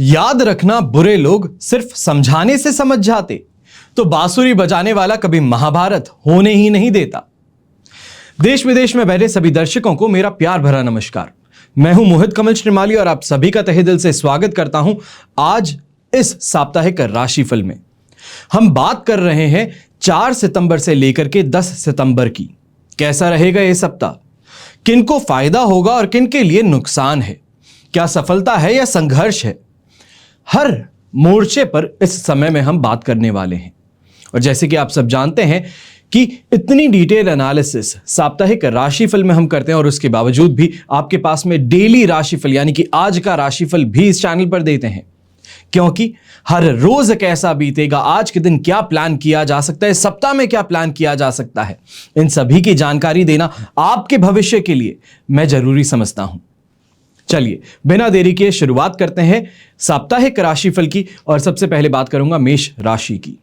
याद रखना, बुरे लोग सिर्फ समझाने से समझ जाते तो बांसुरी बजाने वाला कभी महाभारत होने ही नहीं देता। देश विदेश में बैठे सभी दर्शकों को मेरा प्यार भरा नमस्कार। मैं हूं मोहित कमल श्रीमाली और आप सभी का तहे दिल से स्वागत करता हूं आज इस साप्ताहिक राशिफल में। हम बात कर रहे हैं 4 सितंबर से लेकर के 10 सितंबर की। कैसा रहेगा यह सप्ताह, किनको फायदा होगा और किन के लिए नुकसान है, क्या सफलता है या संघर्ष है, हर मोर्चे पर इस समय में हम बात करने वाले हैं। और जैसे कि आप सब जानते हैं कि इतनी डिटेल एनालिसिस साप्ताहिक राशिफल में हम करते हैं और उसके बावजूद भी आपके पास में डेली राशिफल यानी कि आज का राशिफल भी इस चैनल पर देते हैं, क्योंकि हर रोज कैसा बीतेगा, आज के दिन क्या प्लान किया जा सकता है, सप्ताह में क्या प्लान किया जा सकता है, इन सभी की जानकारी देना आपके भविष्य के लिए मैं जरूरी समझता हूं। चलिए बिना देरी के शुरुआत करते हैं साप्ताहिक राशिफल की और सबसे पहले बात करूंगा मेष राशि की।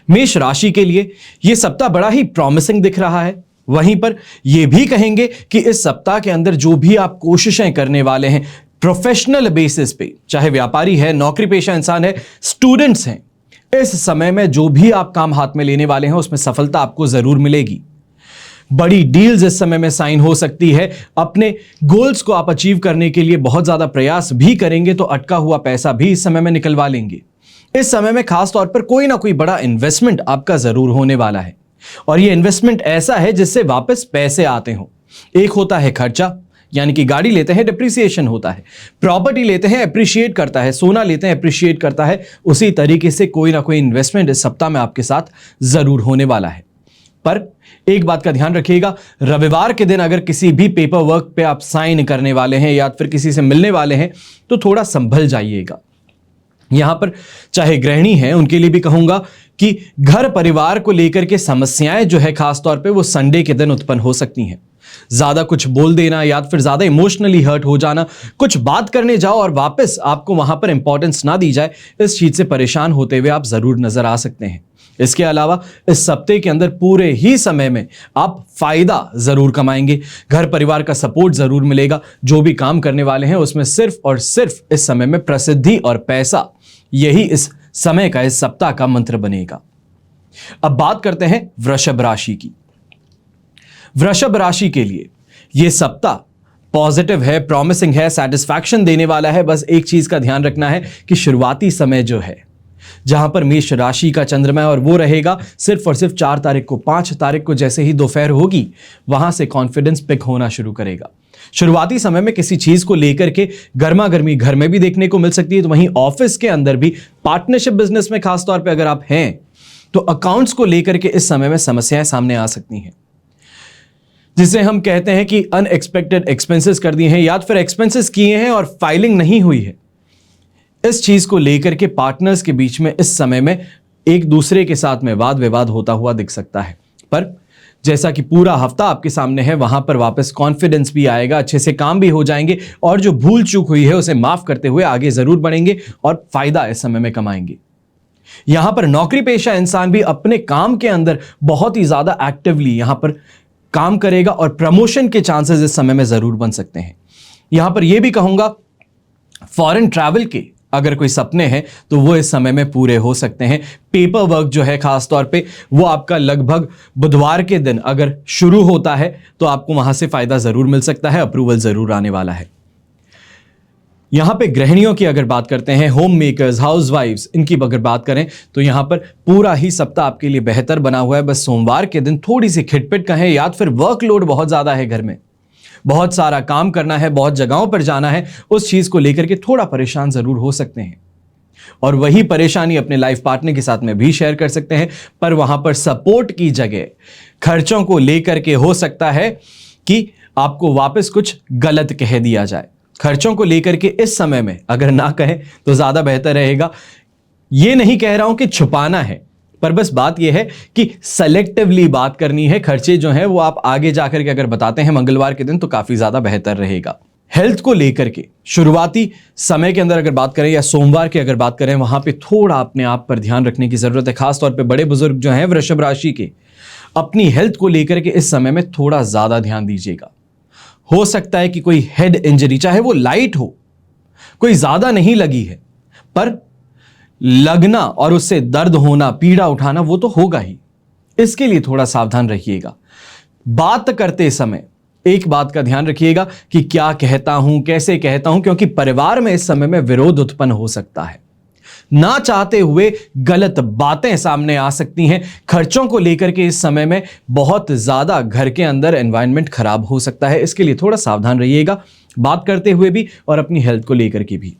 मेष राशि के लिए यह सप्ताह बड़ा ही प्रॉमिसिंग दिख रहा है। वहीं पर यह भी कहेंगे कि इस सप्ताह के अंदर जो भी आप कोशिशें करने वाले हैं प्रोफेशनल बेसिस पे, चाहे व्यापारी है, नौकरी पेशा इंसान है, स्टूडेंट्स हैं, इस समय में जो भी आप काम हाथ में लेने वाले हैं उसमें सफलता आपको जरूर मिलेगी। बड़ी डील्स इस समय में साइन हो सकती है। अपने गोल्स को आप अचीव करने के लिए बहुत ज्यादा प्रयास भी करेंगे तो अटका हुआ पैसा भी इस समय में निकलवा लेंगे। इस समय में खास तौर पर कोई ना कोई बड़ा इन्वेस्टमेंट आपका जरूर होने वाला है और यह इन्वेस्टमेंट ऐसा है जिससे वापस पैसे आते हो। एक होता है खर्चा, यानी कि गाड़ी लेते हैं डिप्रिसिएशन होता है, प्रॉपर्टी लेते हैं एप्रिशिएट करता है, सोना लेते हैं एप्रिशिएट करता है। उसी तरीके से कोई ना कोई इन्वेस्टमेंट इस सप्ताह में आपके साथ जरूर होने वाला है। पर एक बात का ध्यान रखिएगा, रविवार के दिन अगर किसी भी पेपर वर्क पे आप साइन करने वाले हैं या फिर किसी से मिलने वाले हैं तो थोड़ा संभल जाइएगा। यहां पर चाहे गृहिणी हैं उनके लिए भी कहूंगा कि घर परिवार को लेकर के समस्याएं जो है खास तौर पे वो संडे के दिन उत्पन्न हो सकती हैं। ज्यादा कुछ बोल देना या फिर ज्यादा इमोशनली हर्ट हो जाना, कुछ बात करने जाओ और वापस आपको वहां पर इंपॉर्टेंस ना दी जाए, इस चीज से परेशान होते हुए आप जरूर नजर आ सकते हैं। इसके अलावा इस सप्ताह के अंदर पूरे ही समय में आप फायदा जरूर कमाएंगे, घर परिवार का सपोर्ट जरूर मिलेगा। जो भी काम करने वाले हैं उसमें सिर्फ और सिर्फ इस समय में प्रसिद्धि और पैसा, यही इस समय का, इस सप्ताह का मंत्र बनेगा। अब बात करते हैं वृषभ राशि की। वृषभ राशि के लिए यह सप्ताह पॉजिटिव है, प्रॉमिसिंग है, सेटिस्फैक्शन देने वाला है। बस एक चीज का ध्यान रखना है कि शुरुआती समय जो है जहां पर मेष राशि का चंद्रमा है और वो रहेगा सिर्फ और सिर्फ 4 तारीख को, 5 तारीख को जैसे ही दोपहर होगी वहां से कॉन्फिडेंस पिक होना शुरू करेगा। शुरुआती समय में किसी चीज को लेकर के गर्मा गर्मी घर में भी देखने को मिल सकती है, तो वहीं ऑफिस के अंदर भी, पार्टनरशिप बिजनेस में खास तौर पे अगर आप हैं तो अकाउंट्स को लेकर के इस समय में समस्याएं सामने आ सकती हैं, जिसे हम कहते हैं कि अनएक्सपेक्टेड एक्सपेंसेस कर दिए हैं या फिर एक्सपेंसेस किए हैं और फाइलिंग नहीं हुई है। इस चीज को लेकर के पार्टनर्स के बीच में इस समय में एक दूसरे के साथ में वाद विवाद होता हुआ दिख सकता है। पर जैसा कि पूरा हफ्ता आपके सामने है वहां पर वापस कॉन्फिडेंस भी आएगा, अच्छे से काम भी हो जाएंगे और जो भूल चूक हुई है उसे माफ करते हुए आगे जरूर बढ़ेंगे और फायदा इस समय में कमाएंगे। यहां पर नौकरी पेशा इंसान भी अपने काम के अंदर बहुत ही ज्यादा एक्टिवली यहां पर काम करेगा और प्रमोशन के चांसेस इस समय में जरूर बन सकते हैं। यहां पर यह भी कहूंगा फॉरेन ट्रैवल के अगर कोई सपने हैं तो वो इस समय में पूरे हो सकते हैं। पेपर वर्क जो है खास तौर पे वो आपका लगभग बुधवार के दिन अगर शुरू होता है तो आपको वहां से फायदा जरूर मिल सकता है, अप्रूवल जरूर आने वाला है। यहां पे गृहिणियों की अगर बात करते हैं, होम मेकर्स, हाउसवाइफ्स, इनकी अगर बात करें तो यहां पर पूरा ही सप्ताह आपके लिए बेहतर बना हुआ है। बस सोमवार के दिन थोड़ी सी खिटपिट कहें या फिर वर्कलोड बहुत ज्यादा है, घर में बहुत सारा काम करना है, बहुत जगहों पर जाना है, उस चीज को लेकर के थोड़ा परेशान जरूर हो सकते हैं और वही परेशानी अपने लाइफ पार्टनर के साथ में भी शेयर कर सकते हैं। पर वहां पर सपोर्ट की जगह खर्चों को लेकर के हो सकता है कि आपको वापस कुछ गलत कह दिया जाए। खर्चों को लेकर के इस समय में अगर ना कहें तो ज्यादा बेहतर रहेगा। यह नहीं कह रहा हूं कि छुपाना है, पर बस बात यह है कि सेलेक्टिवली बात करनी है। खर्चे जो हैं वो आप आगे जाकर के अगर बताते हैं मंगलवार के दिन तो काफी ज्यादा बेहतर रहेगा। हेल्थ को लेकर के शुरुआती समय के अंदर अगर बात करें या सोमवार की अगर बात करें वहां पे थोड़ा अपने आप पर ध्यान रखने की जरूरत है। खासतौर पे बड़े बुजुर्ग जो हैं वृषभ राशि के, अपनी हेल्थ को लेकर के इस समय में थोड़ा ज्यादा ध्यान दीजिएगा। हो सकता है कि कोई हेड इंजरी, चाहे वो लाइट हो कोई ज्यादा नहीं लगी है, पर लगना और उससे दर्द होना, पीड़ा उठाना वो तो होगा ही। इसके लिए थोड़ा सावधान रहिएगा। बात करते समय एक बात का ध्यान रखिएगा कि क्या कहता हूं, कैसे कहता हूं, क्योंकि परिवार में इस समय में विरोध उत्पन्न हो सकता है। ना चाहते हुए गलत बातें सामने आ सकती हैं। खर्चों को लेकर के इस समय में बहुत ज्यादा घर के अंदर एनवायरनमेंट खराब हो सकता है। इसके लिए थोड़ा सावधान रहिएगा, बात करते हुए भी और अपनी हेल्थ को लेकर के भी।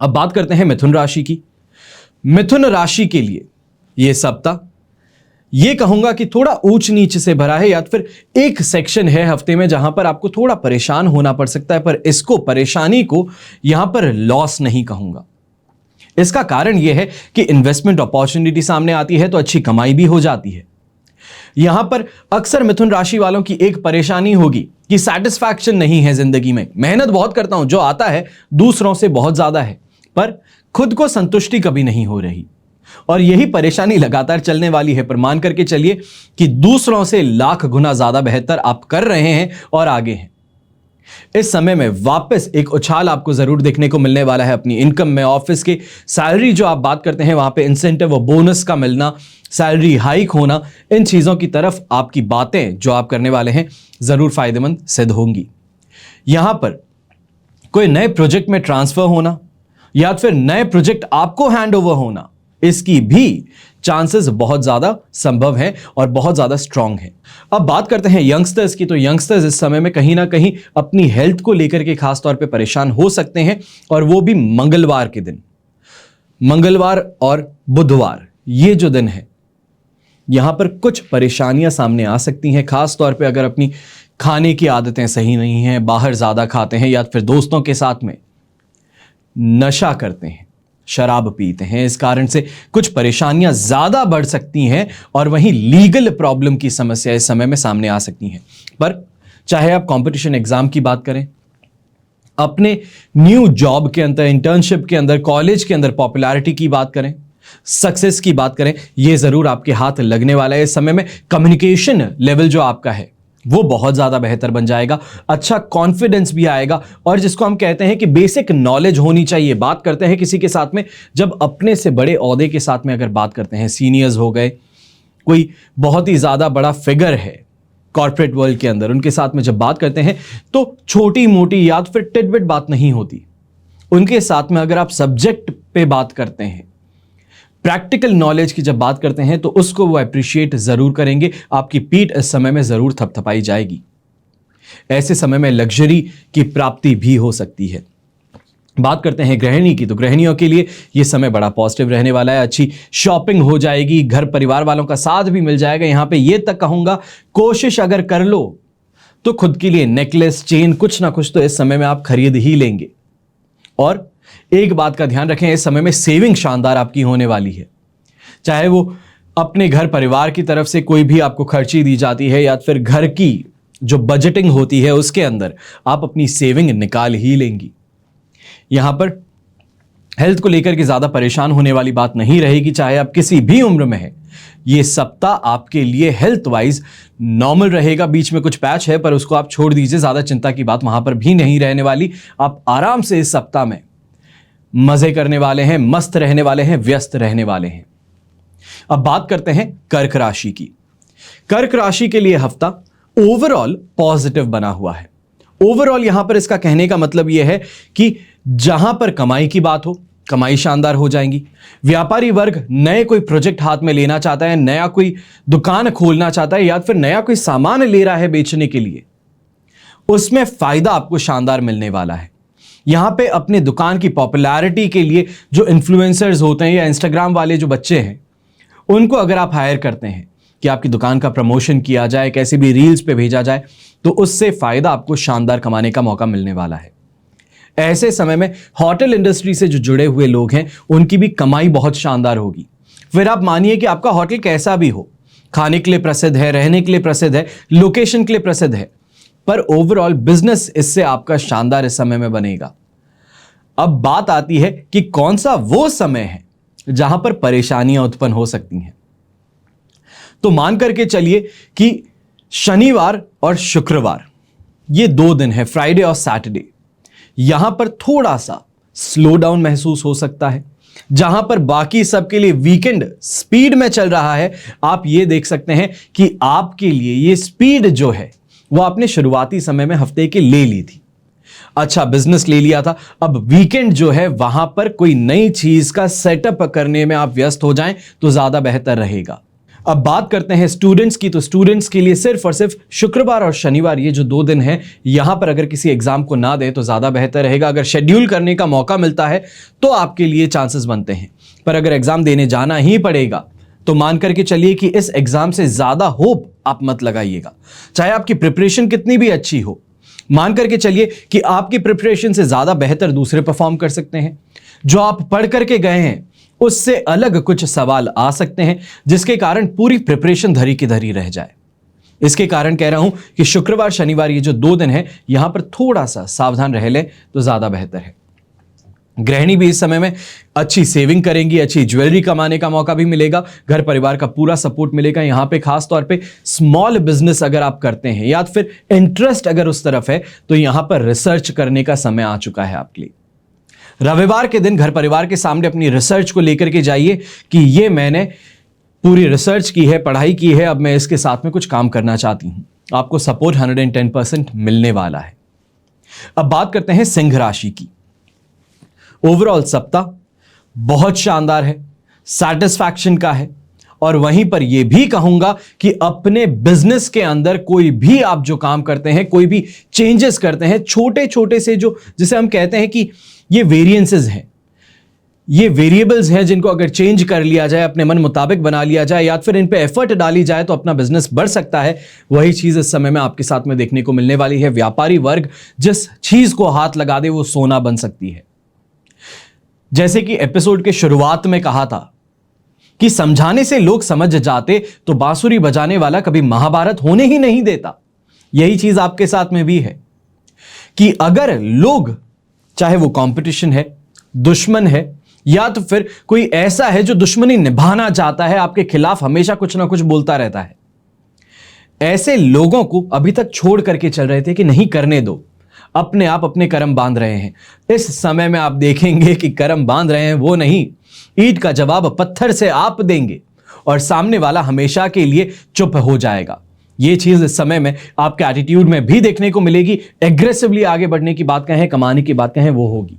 अब बात करते हैं मिथुन राशि की। मिथुन राशि के लिए यह सप्ताह, ये कहूंगा कि थोड़ा ऊंच नीच से भरा है, या फिर एक सेक्शन है हफ्ते में जहां पर आपको थोड़ा परेशान होना पड़ सकता है, पर इसको, परेशानी को यहां पर लॉस नहीं कहूंगा। इसका कारण यह है कि इन्वेस्टमेंट अपॉर्चुनिटी सामने आती है तो अच्छी कमाई भी हो जाती है। यहां पर अक्सर मिथुन राशि वालों की एक परेशानी होगी कि सैटिस्फैक्शन नहीं है जिंदगी में। मेहनत बहुत करता हूं, जो आता है दूसरों से बहुत ज्यादा है, पर खुद को संतुष्टि कभी नहीं हो रही। और यही परेशानी लगातार चलने वाली है, पर मान करके चलिए कि दूसरों से लाख गुना ज्यादा बेहतर आप कर रहे हैं और आगे हैं। इस समय में वापस एक उछाल आपको जरूर देखने को मिलने वाला है अपनी इनकम में। ऑफिस की सैलरी जो आप बात करते हैं, वहां पे इंसेंटिव और बोनस का मिलना, सैलरी हाइक होना, इन चीजों की तरफ आपकी बातें जो आप करने वाले हैं जरूर फायदेमंद सिद्ध होंगी। यहां पर कोई नए प्रोजेक्ट में ट्रांसफर होना या फिर नए प्रोजेक्ट आपको हैंड ओवर होना, इसकी भी चांसेस बहुत ज्यादा संभव है और बहुत ज्यादा स्ट्रांग है। अब बात करते हैं यंगस्टर्स की। तो यंगस्टर्स इस समय में कहीं ना कहीं अपनी हेल्थ को लेकर के खास तौर पे परेशान हो सकते हैं, और वो भी मंगलवार के दिन। मंगलवार और बुधवार ये जो दिन है, यहां पर कुछ परेशानियां सामने आ सकती हैं। खास तौर पे अगर अपनी खाने की आदतें सही नहीं हैं, बाहर ज्यादा खाते हैं, या फिर दोस्तों के साथ में नशा करते हैं, शराब पीते हैं, इस कारण से कुछ परेशानियां ज्यादा बढ़ सकती हैं। और वहीं लीगल प्रॉब्लम की समस्या इस समय में सामने आ सकती हैं। पर चाहे आप कंपटीशन एग्जाम की बात करें, अपने न्यू जॉब के अंदर, इंटर्नशिप के अंदर, कॉलेज के अंदर पॉपुलैरिटी की बात करें, सक्सेस की बात करें, यह जरूर आपके हाथ लगने वाला है। इस समय में कम्युनिकेशन लेवल जो आपका है वो बहुत ज्यादा बेहतर बन जाएगा, अच्छा कॉन्फिडेंस भी आएगा, और जिसको हम कहते हैं कि बेसिक नॉलेज होनी चाहिए। बात करते हैं किसी के साथ में, जब अपने से बड़े ओहदे के साथ में अगर बात करते हैं, सीनियर्स हो गए, कोई बहुत ही ज्यादा बड़ा फिगर है कॉर्पोरेट वर्ल्ड के अंदर, उनके साथ में जब बात करते हैं तो छोटी मोटी या फिर टिटबिट बात नहीं होती। उनके साथ में अगर आप सब्जेक्ट पे बात करते हैं, प्रैक्टिकल नॉलेज की जब बात करते हैं, तो उसको वो अप्रिशिएट जरूर करेंगे। आपकी पीठ इस समय में जरूर थपथपाई जाएगी। ऐसे समय में लग्जरी की प्राप्ति भी हो सकती है। बात करते हैं गृहिणी की। तो गृहिणियों के लिए यह समय बड़ा पॉजिटिव रहने वाला है। अच्छी शॉपिंग हो जाएगी, घर परिवार वालों का साथ भी मिल जाएगा। यहां पे यह तक कहूंगा, कोशिश अगर कर लो तो खुद के लिए नेकलेस, चेन, कुछ ना कुछ तो इस समय में आप खरीद ही लेंगे। और एक बात का ध्यान रखें, इस समय में सेविंग शानदार आपकी होने वाली है। चाहे वो अपने घर परिवार की तरफ से कोई भी आपको खर्ची दी जाती है, या फिर घर की जो बजटिंग होती है उसके अंदर आप अपनी सेविंग निकाल ही लेंगी। यहां पर हेल्थ को लेकर के ज्यादा परेशान होने वाली बात नहीं रहेगी, चाहे आप किसी भी उम्र में हैं। यह सप्ताह आपके लिए हेल्थ वाइज नॉर्मल रहेगा। बीच में कुछ पैच है, पर उसको आप छोड़ दीजिए, ज्यादा चिंता की बात वहां पर भी नहीं रहने वाली। आप आराम से इस सप्ताह में मजे करने वाले हैं, मस्त रहने वाले हैं, व्यस्त रहने वाले हैं। अब बात करते हैं कर्क राशि की। कर्क राशि के लिए हफ्ता ओवरऑल पॉजिटिव बना हुआ है। ओवरऑल यहां पर इसका कहने का मतलब यह है कि जहां पर कमाई की बात हो, कमाई शानदार हो जाएंगी। व्यापारी वर्ग नए कोई प्रोजेक्ट हाथ में लेना चाहता है, नया कोई दुकान खोलना चाहता है, या फिर नया कोई सामान ले रहा है बेचने के लिए, उसमें फायदा आपको शानदार मिलने वाला है। यहां पे अपने दुकान की पॉपुलैरिटी के लिए जो इन्फ्लुएंसर्स होते हैं या इंस्टाग्राम वाले जो बच्चे हैं, उनको अगर आप हायर करते हैं कि आपकी दुकान का प्रमोशन किया जाए, कैसे भी रील्स पे भेजा जाए, तो उससे फायदा आपको शानदार कमाने का मौका मिलने वाला है। ऐसे समय में होटल इंडस्ट्री से जो जुड़े हुए लोग हैं, उनकी भी कमाई बहुत शानदार होगी। फिर आप मानिए कि आपका होटल कैसा भी हो, खाने के लिए प्रसिद्ध है, रहने के लिए प्रसिद्ध है, लोकेशन के लिए प्रसिद्ध है, पर ओवरऑल बिजनेस इससे आपका शानदार इस समय में बनेगा। अब बात आती है कि कौन सा वो समय है जहां पर परेशानियां उत्पन्न हो सकती हैं। तो मान करके चलिए कि शनिवार और शुक्रवार ये 2 दिन है, फ्राइडे और सैटरडे, यहां पर थोड़ा सा स्लो डाउन महसूस हो सकता है। जहां पर बाकी सबके लिए वीकेंड स्पीड में चल रहा है, आप ये देख सकते हैं कि आपके लिए ये स्पीड जो है वो आपने शुरुआती समय में हफ्ते के ले ली थी। अच्छा बिजनेस ले लिया था, अब वीकेंड जो है वहां पर कोई नई चीज का सेटअप करने में आप व्यस्त हो जाएं तो ज्यादा बेहतर रहेगा। अब बात करते हैं स्टूडेंट्स की, तो स्टूडेंट्स के लिए सिर्फ और सिर्फ शुक्रवार और शनिवार ये जो 2 दिन हैं, यहां पर अगर किसी एग्जाम को ना दे तो ज्यादा बेहतर रहेगा। अगर शेड्यूल करने का मौका मिलता है तो आपके लिए चांसेस बनते हैं, पर अगर एग्जाम देने जाना ही पड़ेगा तो मान करके चलिए कि इस एग्जाम से ज्यादा होप आप मत लगाइएगा। चाहे आपकी प्रिपरेशन कितनी भी अच्छी हो, मान करके चलिए कि आपकी प्रिपरेशन से ज्यादा बेहतर दूसरे परफॉर्म कर सकते हैं। जो आप पढ़ करके गए हैं उससे अलग कुछ सवाल आ सकते हैं, जिसके कारण पूरी प्रिपरेशन धरी की धरी रह जाए। इसके कारण कह रहा हूं कि शुक्रवार शनिवार ये जो 2 दिन है, यहां पर थोड़ा सा सावधान रह ले तो ज्यादा बेहतर है। गृहिणी भी इस समय में अच्छी सेविंग करेंगी, अच्छी ज्वेलरी कमाने का मौका भी मिलेगा, घर परिवार का पूरा सपोर्ट मिलेगा। यहां पे खास तौर पे स्मॉल बिजनेस अगर आप करते हैं या फिर इंटरेस्ट अगर उस तरफ है तो यहां पर रिसर्च करने का समय आ चुका है आपके लिए। रविवार के दिन घर परिवार के सामने अपनी रिसर्च को लेकर के जाइए कि ये मैंने पूरी रिसर्च की है, पढ़ाई की है, अब मैं इसके साथ में कुछ काम करना चाहती हूं। आपको सपोर्ट 110% मिलने वाला है। अब बात करते हैं सिंह राशि की। ओवरऑल सप्ताह बहुत शानदार है, सैटिस्फैक्शन का है, और वहीं पर यह भी कहूंगा कि अपने बिजनेस के अंदर कोई भी आप जो काम करते हैं, कोई भी चेंजेस करते हैं, छोटे छोटे से जो जिसे हम कहते हैं कि ये वेरिएंसेस हैं, ये वेरिएबल्स हैं, जिनको अगर चेंज कर लिया जाए, अपने मन मुताबिक बना लिया जाए या फिर इन पे एफर्ट डाली जाए तो अपना बिजनेस बढ़ सकता है। वही चीज इस समय में आपके साथ में देखने को मिलने वाली है। व्यापारी वर्ग जिस चीज को हाथ लगा दे वो सोना बन सकती है। जैसे कि एपिसोड के शुरुआत में कहा था कि समझाने से लोग समझ जाते तो बांसुरी बजाने वाला कभी महाभारत होने ही नहीं देता। यही चीज आपके साथ में भी है कि अगर लोग, चाहे वो कंपटीशन है, दुश्मन है, या तो फिर कोई ऐसा है जो दुश्मनी निभाना चाहता है, आपके खिलाफ हमेशा कुछ ना कुछ बोलता रहता है, ऐसे लोगों को अभी तक छोड़ करके चल रहे थे कि नहीं करने दो, अपने आप अपने कर्म बांध रहे हैं। इस समय में आप देखेंगे कि कर्म बांध रहे हैं वो नहीं, ईंट का जवाब पत्थर से आप देंगे और सामने वाला हमेशा के लिए चुप हो जाएगा। ये चीज इस समय में आपके एटीट्यूड में भी देखने को मिलेगी। एग्रेसिवली आगे बढ़ने की बात कहें, कमाने की बात कहें, वो होगी।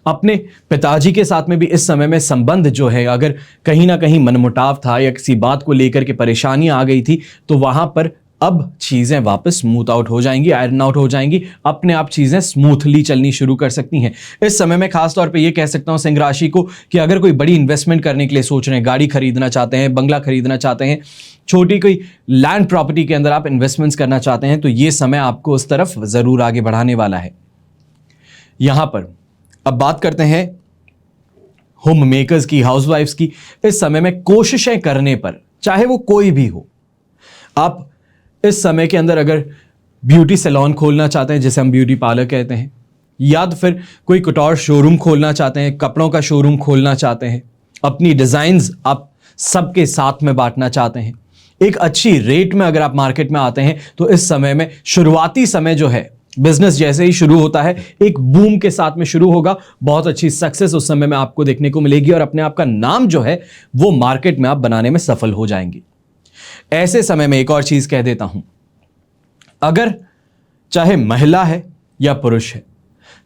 अपने पिताजी के साथ में भी इस समय में संबंध जो है, अगर कहीं ना कहीं मनमुटाव था या किसी बात को लेकर के परेशानी आ गई थी, तो वहां पर अब चीजें वापस स्मूथ आउट हो जाएंगी, आयरन आउट हो जाएंगी, अपने आप चीजें स्मूथली चलनी शुरू कर सकती हैं। इस समय में खास तौर पे ये कह सकता हूं सिंह राशि को कि अगर कोई बड़ी इन्वेस्टमेंट करने के लिए सोच रहे हैं, गाड़ी खरीदना चाहते हैं, बंगला खरीदना चाहते हैं, छोटी कोई लैंड प्रॉपर्टी के अंदर आप इन्वेस्टमेंट्स करना चाहते हैं, तो ये समय आपको उस तरफ जरूर आगे बढ़ाने वाला है। यहां पर अब बात करते हैं होम मेकर्स की, हाउसवाइफ्स की। इस समय में कोशिशें करने पर, चाहे वो कोई भी हो, आप इस समय के अंदर अगर ब्यूटी सैलून खोलना चाहते हैं, जिसे हम ब्यूटी पार्लर कहते हैं, या तो फिर कोई कुटौर शोरूम खोलना चाहते हैं, कपड़ों का शोरूम खोलना चाहते हैं, अपनी डिजाइन्स आप सबके साथ में बांटना चाहते हैं, एक अच्छी रेट में अगर आप मार्केट में आते हैं, तो इस समय में शुरुआती समय जो है, बिजनेस जैसे ही शुरू होता है एक बूम के साथ में शुरू होगा। बहुत अच्छी सक्सेस उस समय में आपको देखने को मिलेगी और अपने आप का नाम जो है वो मार्केट में आप बनाने में सफल हो जाएंगे। ऐसे समय में एक और चीज कह देता हूं, अगर चाहे महिला है या पुरुष है,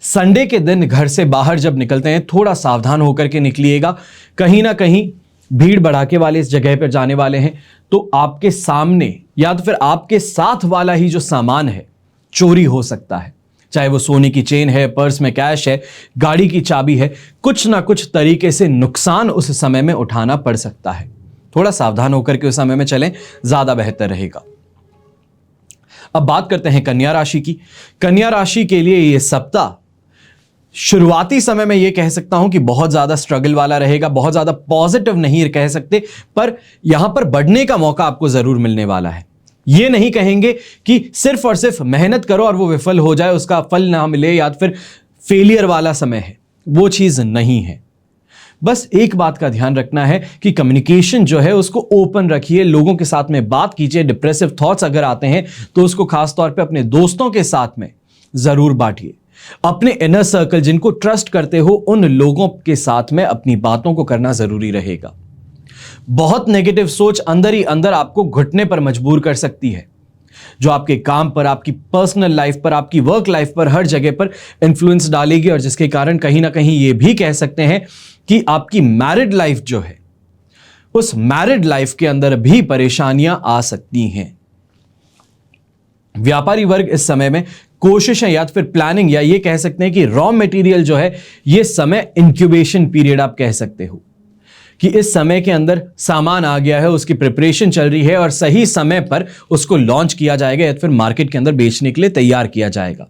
संडे के दिन घर से बाहर जब निकलते हैं थोड़ा सावधान होकर के निकलिएगा। कहीं ना कहीं भीड़ भड़ाके वाले इस जगह पर जाने वाले हैं, तो आपके सामने या तो फिर आपके साथ वाला ही जो सामान है चोरी हो सकता है। चाहे वो सोने की चेन है, पर्स में कैश है, गाड़ी की चाबी है, कुछ ना कुछ तरीके से नुकसान उस समय में उठाना पड़ सकता है। थोड़ा सावधान होकर के उस समय में चलें, ज्यादा बेहतर रहेगा। अब बात करते हैं कन्या राशि की। कन्या राशि के लिए यह सप्ताह शुरुआती समय में यह कह सकता हूं कि बहुत ज्यादा स्ट्रगल वाला रहेगा, बहुत ज्यादा पॉजिटिव नहीं कह सकते, पर यहां पर बढ़ने का मौका आपको जरूर मिलने वाला है। ये नहीं कहेंगे कि सिर्फ और सिर्फ मेहनत करो और वो विफल हो जाए, उसका फल ना मिले, या फिर फेलियर वाला समय है, वो चीज नहीं है। बस एक बात का ध्यान रखना है कि कम्युनिकेशन जो है उसको ओपन रखिए, लोगों के साथ में बात कीजिए। डिप्रेसिव थॉट्स अगर आते हैं तो उसको खास तौर पे अपने दोस्तों के साथ में जरूर बांटिए। अपने इनर सर्कल जिनको ट्रस्ट करते हो उन लोगों के साथ में अपनी बातों को करना जरूरी रहेगा। बहुत नेगेटिव सोच अंदर ही अंदर आपको घुटने पर मजबूर कर सकती है, जो आपके काम पर, आपकी पर्सनल लाइफ पर, आपकी वर्क लाइफ पर, हर जगह पर इंफ्लुएंस डालेगी और जिसके कारण कहीं ना कहीं यह भी कह सकते हैं कि आपकी मैरिड लाइफ जो है, उस मैरिड लाइफ के अंदर भी परेशानियां आ सकती हैं। व्यापारी वर्ग इस समय में कोशिशें या फिर प्लानिंग, या ये कह सकते हैं कि रॉ मटेरियल जो है, ये समय इंक्यूबेशन पीरियड आप कह सकते हो कि इस समय के अंदर सामान आ गया है, उसकी प्रिपरेशन चल रही है और सही समय पर उसको लॉन्च किया जाएगा या फिर मार्केट के अंदर बेचने के लिए तैयार किया जाएगा।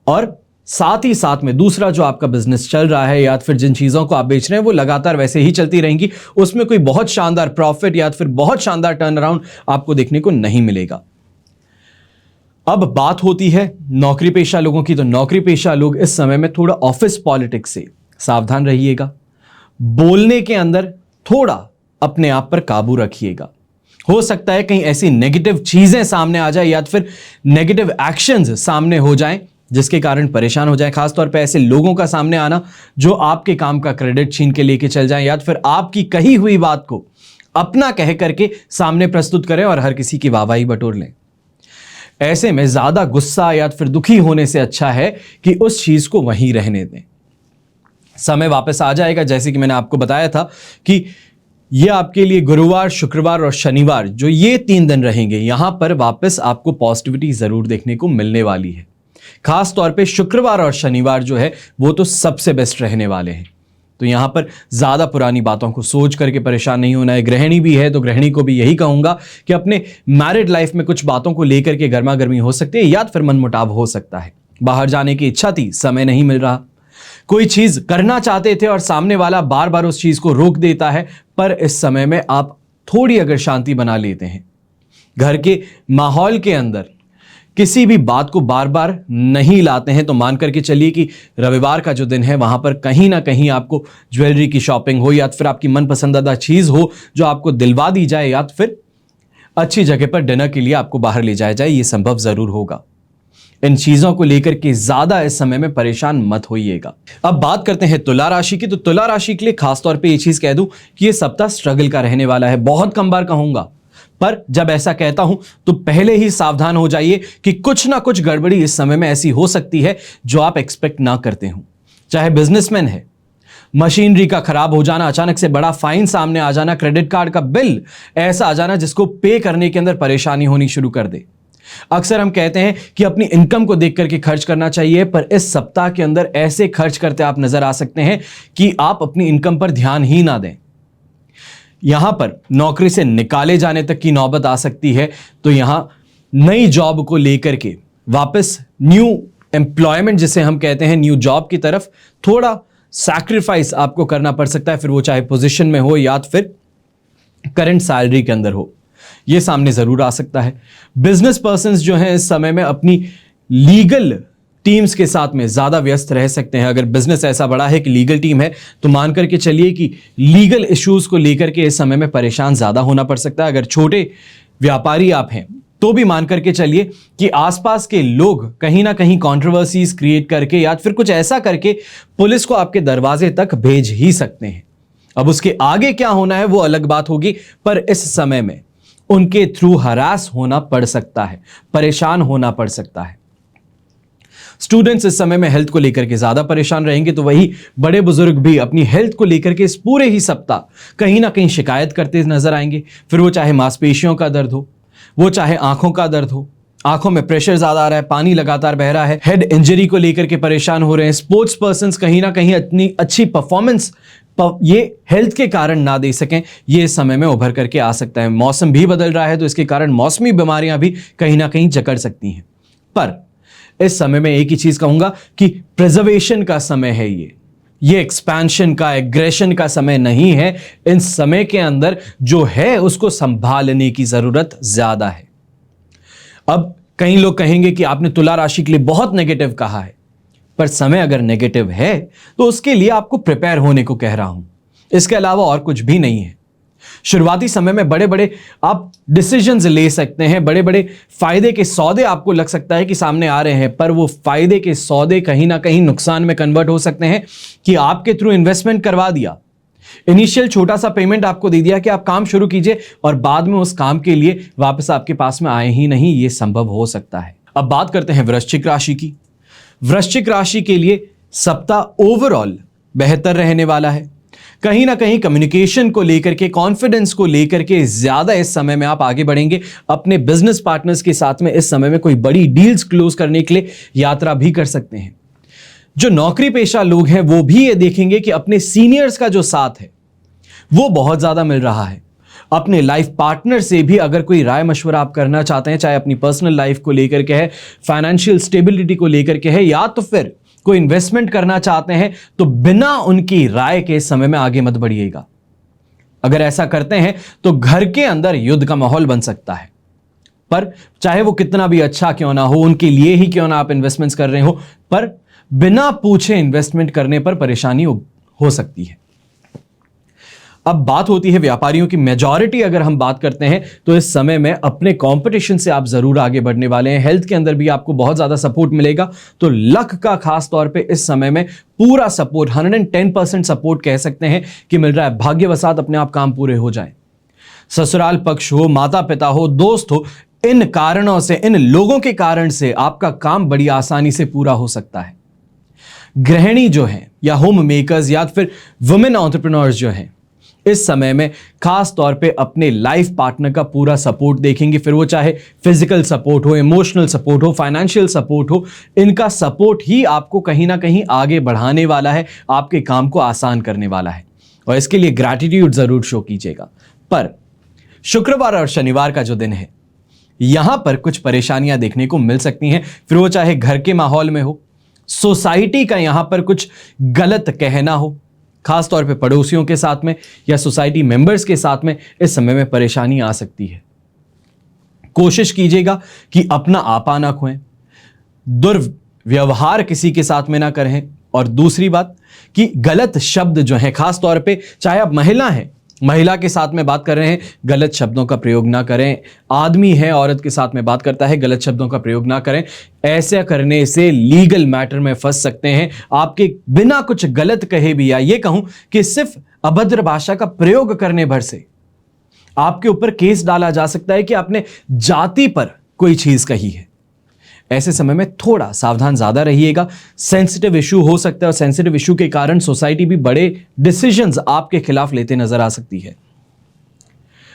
और साथ ही साथ में दूसरा जो आपका बिजनेस चल रहा है या फिर जिन चीजों को आप बेच रहे हैं वो लगातार वैसे ही चलती रहेंगी, उसमें कोई बहुत शानदार प्रॉफिट या फिर बहुत शानदार टर्न अराउंड आपको देखने को नहीं मिलेगा। अब बात होती है नौकरी पेशा लोगों की, तो नौकरी पेशा लोग इस समय में थोड़ा ऑफिस पॉलिटिक्स से सावधान रहिएगा। बोलने के अंदर थोड़ा अपने आप पर काबू रखिएगा। हो सकता है कहीं ऐसी नेगेटिव चीजें सामने आ जाए या फिर नेगेटिव एक्शंस सामने हो जाएं जिसके कारण परेशान हो जाएं। खासतौर पे ऐसे लोगों का सामने आना जो आपके काम का क्रेडिट छीन के लेके चल जाएं या फिर आपकी कही हुई बात को अपना कह करके सामने प्रस्तुत करें और हर किसी की वाहवाही बटोर लें। ऐसे में ज्यादा गुस्सा या फिर दुखी होने से अच्छा है कि उस चीज को वहीं रहने दें। समय वापस आ जाएगा, जैसे कि मैंने आपको बताया था कि ये आपके लिए गुरुवार, शुक्रवार और शनिवार जो ये 3 दिन रहेंगे, यहां पर वापस आपको पॉजिटिविटी जरूर देखने को मिलने वाली है। खास तौर पे शुक्रवार और शनिवार जो है वो तो सबसे बेस्ट रहने वाले हैं। तो यहां पर ज्यादा पुरानी बातों को सोच करके परेशान नहीं होना है। गृहिणी भी है तो गृहिणी को भी यही कहूंगा कि अपने मैरिड लाइफ में कुछ बातों को लेकर के गर्मा गर्मी हो सकती है या फिर मनमुटाव हो सकता है। बाहर जाने की इच्छा थी, समय नहीं मिल रहा। कोई चीज करना चाहते थे और सामने वाला बार बार उस चीज को रोक देता है, पर इस समय में आप थोड़ी अगर शांति बना लेते हैं, घर के माहौल के अंदर किसी भी बात को बार बार नहीं लाते हैं, तो मान करके चलिए कि रविवार का जो दिन है वहां पर कहीं ना कहीं आपको ज्वेलरी की शॉपिंग हो या फिर आपकी मनपसंदीदा चीज हो जो आपको दिलवा दी जाए या फिर अच्छी जगह पर डिनर के लिए आपको बाहर ले जाया जाए, ये संभव जरूर होगा। इन चीजों को लेकर के ज्यादा इस समय में परेशान मत होइएगा। अब बात करते हैं तुला राशि की। तो तुला राशि के लिए खासतौर पे ये चीज कह दूं कि ये सप्ताह स्ट्रगल का रहने वाला है। बहुत कम बार कहूंगा, पर जब ऐसा कहता हूं तो पहले ही सावधान हो जाइए कि कुछ ना कुछ गड़बड़ी इस समय में ऐसी हो सकती है जो आप एक्सपेक्ट ना करते हो। चाहे बिजनेसमैन है, मशीनरी का खराब हो जाना, अचानक से बड़ा फाइन सामने आ जाना, क्रेडिट कार्ड का बिल ऐसा आ जाना जिसको पे करने के अंदर परेशानी होनी शुरू कर दे। अक्सर हम कहते हैं कि अपनी इनकम को देख करके खर्च करना चाहिए, पर इस सप्ताह के अंदर ऐसे खर्च करते आप नजर आ सकते हैं कि आप अपनी इनकम पर ध्यान ही ना दें। यहां पर नौकरी से निकाले जाने तक की नौबत आ सकती है। तो यहां नई जॉब को लेकर के वापस न्यू एम्प्लॉयमेंट जिसे हम कहते हैं, न्यू जॉब की तरफ थोड़ा सैक्रिफाइस आपको करना पड़ सकता है, फिर वो चाहे पोजीशन में हो या फिर करंट सैलरी के अंदर हो, ये सामने जरूर आ सकता है। बिजनेस पर्संस जो हैं इस समय में अपनी लीगल टीम्स के साथ में ज्यादा व्यस्त रह सकते हैं। अगर बिजनेस ऐसा बड़ा है कि लीगल टीम है तो मान करके चलिए कि लीगल इश्यूज को लेकर के इस समय में परेशान ज्यादा होना पड़ सकता है। अगर छोटे व्यापारी आप हैं तो भी मान करके चलिए कि आसपास के लोग कहीं ना कहीं कंट्रोवर्सीज क्रिएट करके या फिर कुछ ऐसा करके पुलिस को आपके दरवाजे तक भेज ही सकते हैं। अब उसके आगे क्या होना है वो अलग बात होगी, पर इस समय में उनके थ्रू हरास होना पड़ सकता है, परेशान होना पड़ सकता है। स्टूडेंट्स इस समय में हेल्थ को लेकर के ज्यादा परेशान रहेंगे, तो वही बड़े बुजुर्ग भी अपनी हेल्थ को लेकर के इस पूरे ही सप्ताह कहीं ना कहीं शिकायत करते नजर आएंगे। फिर वो चाहे मांसपेशियों का दर्द हो, वो चाहे आंखों का दर्द हो, आंखों में प्रेशर ज्यादा आ रहा है, पानी लगातार बह रहा है, हेड इंजरी को लेकर के परेशान हो रहे हैं। स्पोर्ट्स पर्संस कहीं ना कहीं इतनी अच्छी परफॉर्मेंस ये हेल्थ के कारण ना दे सकें, ये इस समय में उभर करके आ सकता है। मौसम भी बदल रहा है तो इसके कारण मौसमी बीमारियां भी कहीं ना कहीं जकड़ सकती हैं। पर इस समय में एक ही चीज कहूंगा कि प्रिजर्वेशन का समय है। ये एक्सपेंशन का, एग्रेशन का समय नहीं है। इन समय के अंदर जो है उसको संभालने की जरूरत ज्यादा है। अब कई लोग कहेंगे कि आपने तुला राशि के लिए बहुत नेगेटिव कहा है, पर समय अगर नेगेटिव है तो उसके लिए आपको प्रिपेयर होने को कह रहा हूं, इसके अलावा और कुछ भी नहीं है। शुरुआती समय में बड़े बड़े आप डिसीजंस ले सकते हैं, बड़े बड़े फायदे के सौदे आपको लग सकता है कि सामने आ रहे हैं, पर वो फायदे के सौदे कहीं ना कहीं नुकसान में कन्वर्ट हो सकते हैं कि आपके थ्रू इन्वेस्टमेंट करवा दिया, इनिशियल छोटा सा पेमेंट आपको दे दिया कि आप काम शुरू कीजिए और बाद में उस काम के लिए वापस आपके पास में आए ही नहीं, ये संभव हो सकता है। अब बात करते हैं वृश्चिक राशि की। वृश्चिक राशि के लिए सप्ताह ओवरऑल बेहतर रहने वाला है। कहीं ना कहीं कम्युनिकेशन को लेकर के, कॉन्फिडेंस को लेकर के ज्यादा इस समय में आप आगे बढ़ेंगे। अपने बिजनेस पार्टनर्स के साथ में इस समय में कोई बड़ी डील्स क्लोज करने के लिए यात्रा भी कर सकते हैं। जो नौकरी पेशा लोग हैं वो भी ये देखेंगे कि अपने सीनियर्स का जो साथ है वो बहुत ज्यादा मिल रहा है। अपने लाइफ पार्टनर से भी अगर कोई राय मशवरा आप करना चाहते हैं, चाहे अपनी पर्सनल लाइफ को लेकर के है, फाइनेंशियल स्टेबिलिटी को लेकर के है, या तो फिर कोई इन्वेस्टमेंट करना चाहते हैं, तो बिना उनकी राय के समय में आगे मत बढ़िएगा। अगर ऐसा करते हैं तो घर के अंदर युद्ध का माहौल बन सकता है। पर चाहे वो कितना भी अच्छा क्यों ना हो, उनके लिए ही क्यों ना आप इन्वेस्टमेंट्स कर रहे हो, पर बिना पूछे इन्वेस्टमेंट करने पर परेशानी हो सकती है। अब बात होती है व्यापारियों की। मेजॉरिटी अगर हम बात करते हैं तो इस समय में अपने कंपटीशन से आप जरूर आगे बढ़ने वाले हैं। हेल्थ के अंदर भी आपको बहुत ज्यादा सपोर्ट मिलेगा। तो लक का खास तौर पे इस समय में पूरा सपोर्ट, 110% सपोर्ट कह सकते हैं कि मिल रहा है। भाग्यवशात अपने आप काम पूरे हो जाए। ससुराल पक्ष हो, माता पिता हो, दोस्त हो, इन कारणों से, इन लोगों के कारण से आपका काम बड़ी आसानी से पूरा हो सकता है। गृहिणी जो है या होम मेकर्स या फिर वुमेन एंटरप्रेन्योर्स जो हैं, इस समय में खास तौर पे अपने लाइफ पार्टनर का पूरा सपोर्ट देखेंगे। फिर वो चाहे फिजिकल सपोर्ट हो, इमोशनल सपोर्ट हो, फाइनेंशियल सपोर्ट हो, इनका सपोर्ट ही आपको कहीं ना कहीं आगे बढ़ाने वाला है, आपके काम को आसान करने वाला है। और इसके लिए ग्रैटिट्यूड जरूर शो कीजिएगा। पर शुक्रवार और शनिवार का जो दिन है, यहां पर कुछ परेशानियां देखने को मिल सकती हैं। फिर वो चाहे घर के माहौल में हो, सोसाइटी का यहां पर कुछ गलत कहना हो, खास तौर पे पड़ोसियों के साथ में या सोसाइटी मेंबर्स के साथ में, इस समय में परेशानी आ सकती है। कोशिश कीजिएगा कि अपना आपा ना खोएं, दुर्व्यवहार किसी के साथ में ना करें। और दूसरी बात कि गलत शब्द जो है, खास तौर पे चाहे आप महिला हैं, महिला के साथ में बात कर रहे हैं, गलत शब्दों का प्रयोग ना करें। आदमी है, औरत के साथ में बात करता है, गलत शब्दों का प्रयोग ना करें। ऐसे करने से लीगल मैटर में फंस सकते हैं। आपके बिना कुछ गलत कहे भी, या ये कहूं कि सिर्फ अभद्र भाषा का प्रयोग करने भर से आपके ऊपर केस डाला जा सकता है कि आपने जाति पर कोई चीज कही है। ऐसे समय में थोड़ा सावधान ज्यादा रहिएगा। सेंसिटिव इशू हो सकता है और सेंसिटिव इशू के कारण सोसाइटी भी बड़े डिसीजंस आपके खिलाफ लेते नजर आ सकती है।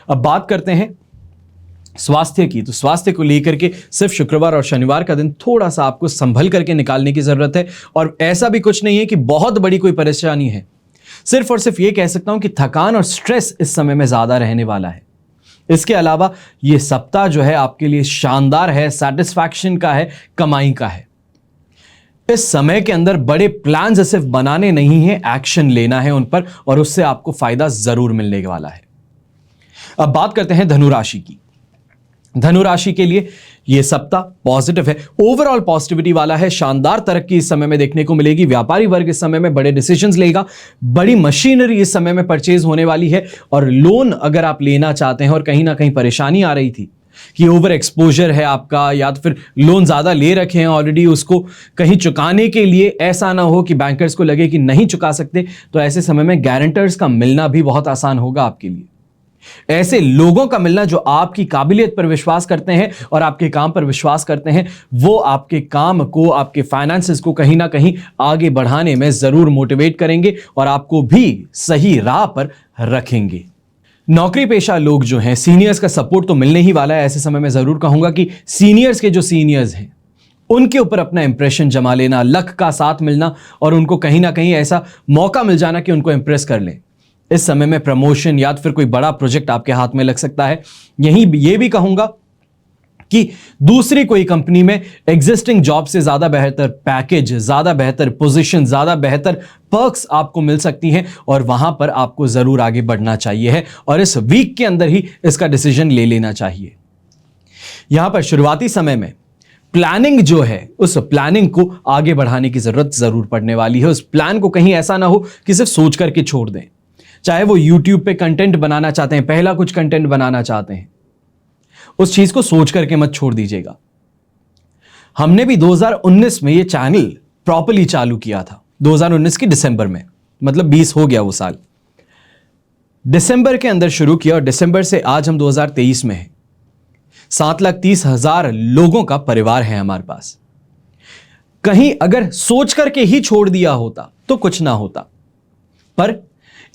अब बात करते हैं स्वास्थ्य की। तो स्वास्थ्य को लेकर के सिर्फ शुक्रवार और शनिवार का दिन थोड़ा सा आपको संभल करके निकालने की जरूरत है। और ऐसा भी कुछ नहीं है कि बहुत बड़ी कोई परेशानी है, सिर्फ और सिर्फ ये कह सकता हूं कि थकान और स्ट्रेस इस समय में ज्यादा रहने वाला है। इसके अलावा ये सप्ताह जो है आपके लिए शानदार है, सैटिस्फैक्शन का है, कमाई का है। इस समय के अंदर बड़े प्लान्स सिर्फ बनाने नहीं है, एक्शन लेना है उन पर, और उससे आपको फायदा जरूर मिलने वाला है। अब बात करते हैं धनु राशि की। धनु राशि के लिए यह सप्ताह पॉजिटिव है, ओवरऑल पॉजिटिविटी वाला है। शानदार तरक्की इस समय में देखने को मिलेगी। व्यापारी वर्ग इस समय में बड़े डिसीजंस लेगा। बड़ी मशीनरी इस समय में परचेज होने वाली है। और लोन अगर आप लेना चाहते हैं और कहीं ना कहीं परेशानी आ रही थी कि ओवर एक्सपोजर है आपका, या तो फिर लोन ज्यादा ले रखे हैं ऑलरेडी, उसको कहीं चुकाने के लिए ऐसा ना हो कि बैंकर्स को लगे कि नहीं चुका सकते, तो ऐसे समय में गारंटर्स का मिलना भी बहुत आसान होगा आपके लिए। ऐसे लोगों का मिलना जो आपकी काबिलियत पर विश्वास करते हैं और आपके काम पर विश्वास करते हैं, वो आपके काम को, आपके फाइनेंसेस को कहीं ना कहीं आगे बढ़ाने में जरूर मोटिवेट करेंगे और आपको भी सही राह पर रखेंगे। नौकरी पेशा लोग जो हैं, सीनियर्स का सपोर्ट तो मिलने ही वाला है। ऐसे समय में जरूर कहूंगा कि सीनियर्स के जो सीनियर्स हैं उनके ऊपर अपना इंप्रेशन जमा लेना, लक का साथ मिलना और उनको कहीं ना कहीं ऐसा मौका मिल जाना कि उनको इंप्रेस कर लें। इस समय में प्रमोशन या फिर कोई बड़ा प्रोजेक्ट आपके हाथ में लग सकता है। ये भी कहूंगा कि दूसरी कोई कंपनी में एग्जिस्टिंग जॉब से ज्यादा बेहतर पैकेज, ज्यादा बेहतर पोजीशन, ज्यादा बेहतर पर्क्स आपको मिल सकती हैं और वहां पर आपको जरूर आगे बढ़ना चाहिए है और इस वीक के अंदर ही इसका डिसीजन ले लेना चाहिए। यहां पर शुरुआती समय में प्लानिंग जो है, उस प्लानिंग को आगे बढ़ाने की जरूरत जरूर पड़ने वाली है। उस प्लान को कहीं ऐसा ना हो कि सिर्फ सोच करके छोड़ दें। चाहे वो YouTube पे कंटेंट बनाना चाहते हैं, पहला कुछ कंटेंट बनाना चाहते हैं, उस चीज को सोच करके मत छोड़ दीजिएगा। हमने भी 2019 में ये चैनल प्रॉपर्ली चालू किया था, 2019 की दिसंबर में, मतलब 20 हो गया वो साल। दिसंबर के अंदर शुरू किया और दिसंबर से आज हम 2023 में हैं। 7,30,000 लोगों का परिवार है हमारे पास। कहीं अगर सोच करके ही छोड़ दिया होता तो कुछ ना होता, पर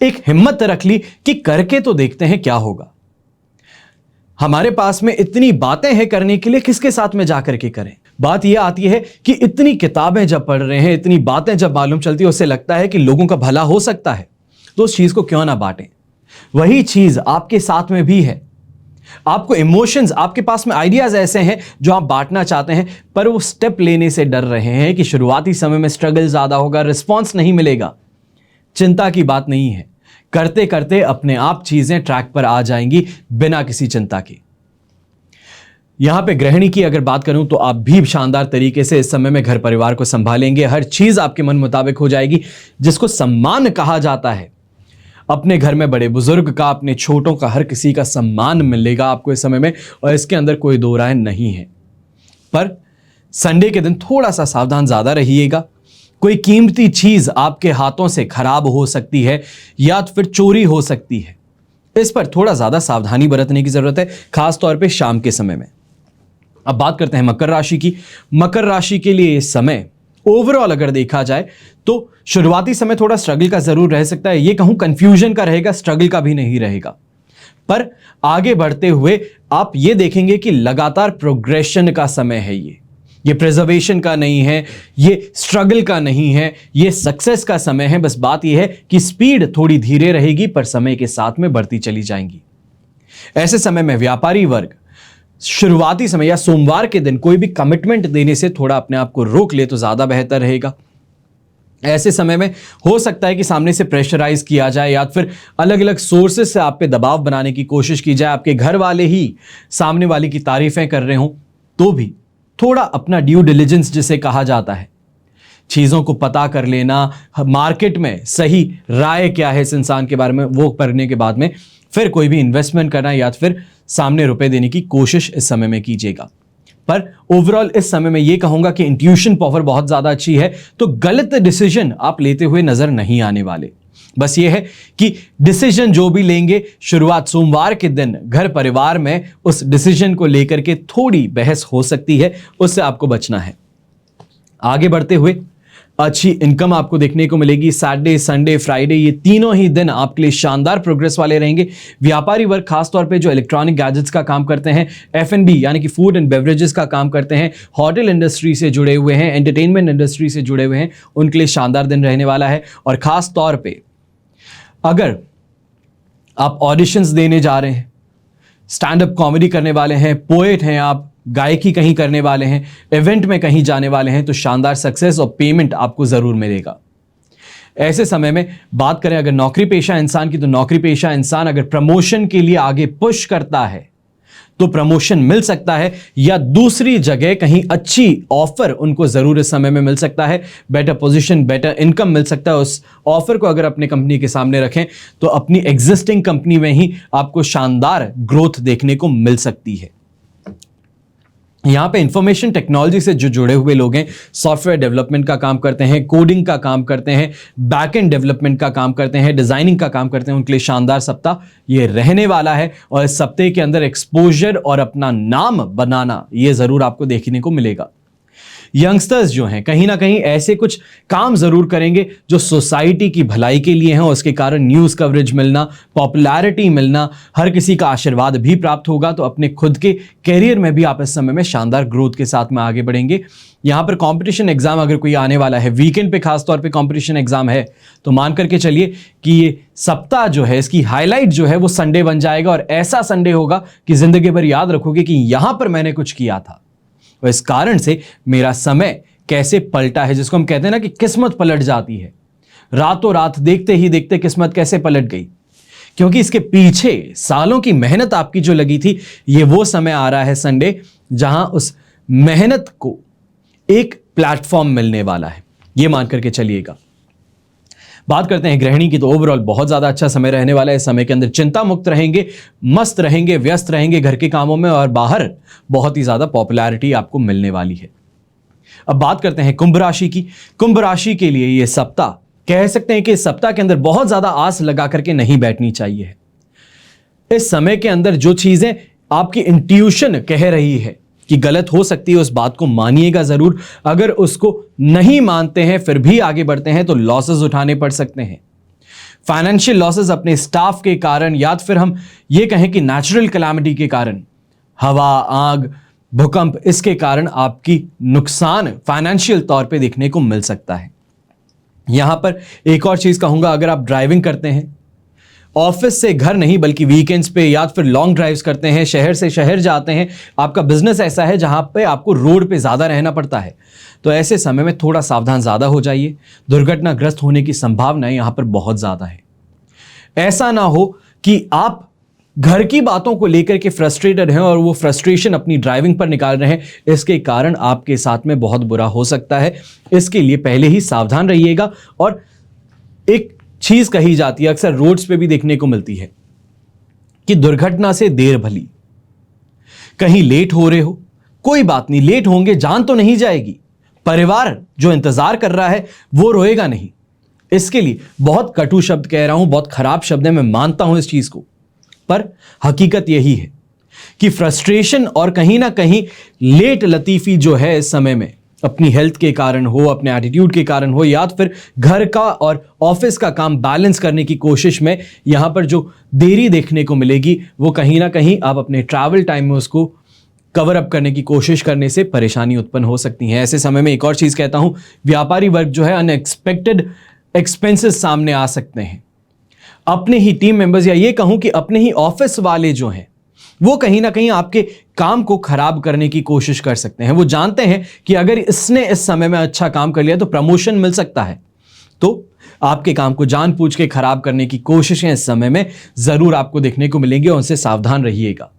एक हिम्मत रख ली कि करके तो देखते हैं क्या होगा। हमारे पास में इतनी बातें हैं करने के लिए, किसके साथ में जाकर के करें। बात यह आती है कि इतनी किताबें जब पढ़ रहे हैं, इतनी बातें जब मालूम चलती है, उससे लगता है कि लोगों का भला हो सकता है, तो उस चीज को क्यों ना बांटें। वही चीज आपके साथ में भी है। आपको इमोशंस, आपके पास में आइडियाज ऐसे हैं जो आप बांटना चाहते हैं, पर वो स्टेप लेने से डर रहे हैं कि शुरुआती समय में स्ट्रगल ज्यादा होगा, रिस्पॉन्स नहीं मिलेगा। चिंता की बात नहीं है, करते करते अपने आप चीजें ट्रैक पर आ जाएंगी बिना किसी चिंता के। यहां पे गृहिणी की अगर बात करूं तो आप भी शानदार तरीके से इस समय में घर परिवार को संभालेंगे। हर चीज आपके मन मुताबिक हो जाएगी, जिसको सम्मान कहा जाता है। अपने घर में बड़े बुजुर्ग का, अपने छोटों का, हर किसी का सम्मान मिलेगा आपको इस समय में, और इसके अंदर कोई दो राय नहीं है। पर संडे के दिन थोड़ा सा सावधान ज्यादा रहिएगा। कोई कीमती चीज आपके हाथों से खराब हो सकती है या फिर चोरी हो सकती है, इस पर थोड़ा ज्यादा सावधानी बरतने की जरूरत है, खास तौर पे शाम के समय में। अब बात करते हैं मकर राशि की। मकर राशि के लिए इस समय ओवरऑल अगर देखा जाए तो शुरुआती समय थोड़ा स्ट्रगल का जरूर रह सकता है। ये कहूं कंफ्यूजन का रहेगा, स्ट्रगल का भी नहीं रहेगा। पर आगे बढ़ते हुए आप ये देखेंगे कि लगातार प्रोग्रेशन का समय है। ये प्रिजर्वेशन का नहीं है, ये स्ट्रगल का नहीं है, ये सक्सेस का समय है। बस बात यह है कि स्पीड थोड़ी धीरे रहेगी, पर समय के साथ में बढ़ती चली जाएंगी। ऐसे समय में व्यापारी वर्ग शुरुआती समय या सोमवार के दिन कोई भी कमिटमेंट देने से थोड़ा अपने आप को रोक ले तो ज्यादा बेहतर रहेगा। ऐसे समय में हो सकता है कि सामने से प्रेशराइज किया जाए या फिर अलग अलग सोर्सेस से आप पे दबाव बनाने की कोशिश की जाए। आपके घर वाले ही सामने वाले की तारीफें कर रहे हों तो भी थोड़ा अपना ड्यू डिलिजेंस जिसे कहा जाता है, चीजों को पता कर लेना, मार्केट में सही राय क्या है इस इंसान के बारे में, वो करने के बाद में फिर कोई भी इन्वेस्टमेंट करना या फिर सामने रुपए देने की कोशिश इस समय में कीजिएगा। पर ओवरऑल इस समय में यह कहूंगा कि इंट्यूशन पावर बहुत ज्यादा अच्छी है, तो गलत डिसीजन आप लेते हुए नजर नहीं आने वाले। बस ये है कि डिसीजन जो भी लेंगे, शुरुआत सोमवार के दिन घर परिवार में उस डिसीजन को लेकर के थोड़ी बहस हो सकती है, उससे आपको बचना है। आगे बढ़ते हुए अच्छी इनकम आपको देखने को मिलेगी। सैटरडे, संडे, फ्राइडे, ये तीनों ही दिन आपके लिए शानदार प्रोग्रेस वाले रहेंगे। व्यापारी वर्ग खासतौर पे जो इलेक्ट्रॉनिक गैजेट्स का काम करते हैं, F&B यानी कि फूड एंड बेवरेजेस का काम करते हैं, होटल इंडस्ट्री से जुड़े हुए हैं, एंटरटेनमेंट इंडस्ट्री से जुड़े हुए हैं, उनके लिए शानदार दिन रहने वाला है। और खास तौर पे अगर आप ऑडिशंस देने जा रहे हैं, स्टैंड अप कॉमेडी करने वाले हैं, पोएट हैं आप, गायकी कहीं करने वाले हैं, इवेंट में कहीं जाने वाले हैं, तो शानदार सक्सेस और पेमेंट आपको जरूर मिलेगा। ऐसे समय में बात करें अगर नौकरी पेशा इंसान की, तो नौकरी पेशा इंसान अगर प्रमोशन के लिए आगे पुश करता है तो प्रमोशन मिल सकता है, या दूसरी जगह कहीं अच्छी ऑफर उनको जरूर इस समय में मिल सकता है। बेटर पोजीशन, बेटर इनकम मिल सकता है। उस ऑफर को अगर अपने कंपनी के सामने रखें तो अपनी एग्जिस्टिंग कंपनी में ही आपको शानदार ग्रोथ देखने को मिल सकती है। यहां पे इंफॉर्मेशन टेक्नोलॉजी से जो जुड़े हुए लोग हैं, सॉफ्टवेयर डेवलपमेंट का काम करते हैं, कोडिंग का काम करते हैं, बैकएंड डेवलपमेंट का काम करते हैं, डिजाइनिंग का काम करते हैं, उनके लिए शानदार सप्ताह ये रहने वाला है। और इस सप्ताह के अंदर एक्सपोजर और अपना नाम बनाना ये जरूर आपको देखने को मिलेगा। यंगस्टर्स जो हैं कहीं ना कहीं ऐसे कुछ काम जरूर करेंगे जो सोसाइटी की भलाई के लिए हैं, और उसके कारण न्यूज कवरेज मिलना, पॉपुलैरिटी मिलना, हर किसी का आशीर्वाद भी प्राप्त होगा। तो अपने खुद के कैरियर में भी आप इस समय में शानदार ग्रोथ के साथ में आगे बढ़ेंगे। यहां पर कंपटीशन एग्जाम अगर कोई आने वाला है, वीकेंड पे खासतौर पे कंपटीशन एग्जाम है, तो मान करके चलिए कि ये सप्ताह जो है, इसकी हाईलाइट जो है वो संडे बन जाएगा। और ऐसा संडे होगा कि जिंदगी भर याद रखोगे कि यहां पर मैंने कुछ किया था, और इस कारण से मेरा समय कैसे पलटा है, जिसको हम कहते हैं ना कि किस्मत पलट जाती है। रातों रात देखते ही देखते किस्मत कैसे पलट गई, क्योंकि इसके पीछे सालों की मेहनत आपकी जो लगी थी, ये वो समय आ रहा है संडे जहां उस मेहनत को एक प्लेटफॉर्म मिलने वाला है, ये मान करके चलिएगा। बात करते हैं गृहिणी की, तो ओवरऑल बहुत ज्यादा अच्छा समय रहने वाला है। इस समय के अंदर चिंता मुक्त रहेंगे, मस्त रहेंगे, व्यस्त रहेंगे घर के कामों में, और बाहर बहुत ही ज्यादा पॉपुलैरिटी आपको मिलने वाली है। अब बात करते हैं कुंभ राशि की। कुंभ राशि के लिए यह सप्ताह, कह सकते हैं कि इस सप्ताह के अंदर बहुत ज्यादा आस लगा करके नहीं बैठनी चाहिए। इस समय के अंदर जो चीजें आपकी इंट्यूशन कह रही है कि गलत हो सकती है, उस बात को मानिएगा जरूर। अगर उसको नहीं मानते हैं फिर भी आगे बढ़ते हैं तो लॉसेस उठाने पड़ सकते हैं। फाइनेंशियल लॉसेस अपने स्टाफ के कारण, या फिर हम ये कहें कि नेचुरल कैलामिटी के कारण, हवा, आग, भूकंप, इसके कारण आपकी नुकसान फाइनेंशियल तौर पे देखने को मिल सकता है। यहां पर एक और चीज कहूंगा, अगर आप ड्राइविंग करते हैं, ऑफिस से घर नहीं बल्कि वीकेंड्स पे या फिर लॉन्ग ड्राइव्स करते हैं, शहर से शहर जाते हैं, आपका बिजनेस ऐसा है जहां पे आपको रोड पे ज्यादा रहना पड़ता है, तो ऐसे समय में थोड़ा सावधान ज्यादा हो जाइए। दुर्घटनाग्रस्त होने की संभावना यहां पर बहुत ज्यादा है। ऐसा ना हो कि आप घर की बातों को लेकर के फ्रस्ट्रेटेड हैं और वो फ्रस्ट्रेशन अपनी ड्राइविंग पर निकाल रहे हैं, इसके कारण आपके साथ में बहुत बुरा हो सकता है। इसके लिए पहले ही सावधान रहिएगा। और एक चीज कही जाती है, अक्सर रोड्स पे भी देखने को मिलती है, कि दुर्घटना से देर भली। कहीं लेट हो रहे हो, कोई बात नहीं, लेट होंगे, जान तो नहीं जाएगी, परिवार जो इंतजार कर रहा है वो रोएगा नहीं। इसके लिए बहुत कटु शब्द कह रहा हूं, बहुत खराब शब्द है, मैं मानता हूं इस चीज को, पर हकीकत यही है कि फ्रस्ट्रेशन और कहीं ना कहीं लेट लतीफी जो है इस समय में, अपनी हेल्थ के कारण हो, अपने एटीट्यूड के कारण हो, या फिर घर का और ऑफिस का काम बैलेंस करने की कोशिश में यहां पर जो देरी देखने को मिलेगी, वो कहीं ना कहीं आप अपने ट्रैवल टाइम में उसको कवर अप करने की कोशिश करने से परेशानी उत्पन्न हो सकती है। ऐसे समय में एक और चीज कहता हूं, व्यापारी वर्ग जो है, अनएक्सपेक्टेड एक्सपेंसेस सामने आ सकते हैं। अपने ही टीम मेंबर्स, या ये कहूं कि अपने ही ऑफिस वाले जो हैं, वो कहीं ना कहीं आपके काम को खराब करने की कोशिश कर सकते हैं। वो जानते हैं कि अगर इसने इस समय में अच्छा काम कर लिया तो प्रमोशन मिल सकता है, तो आपके काम को जानबूझ के खराब करने की कोशिशें इस समय में जरूर आपको देखने को मिलेंगी, और उनसे सावधान रहिएगा।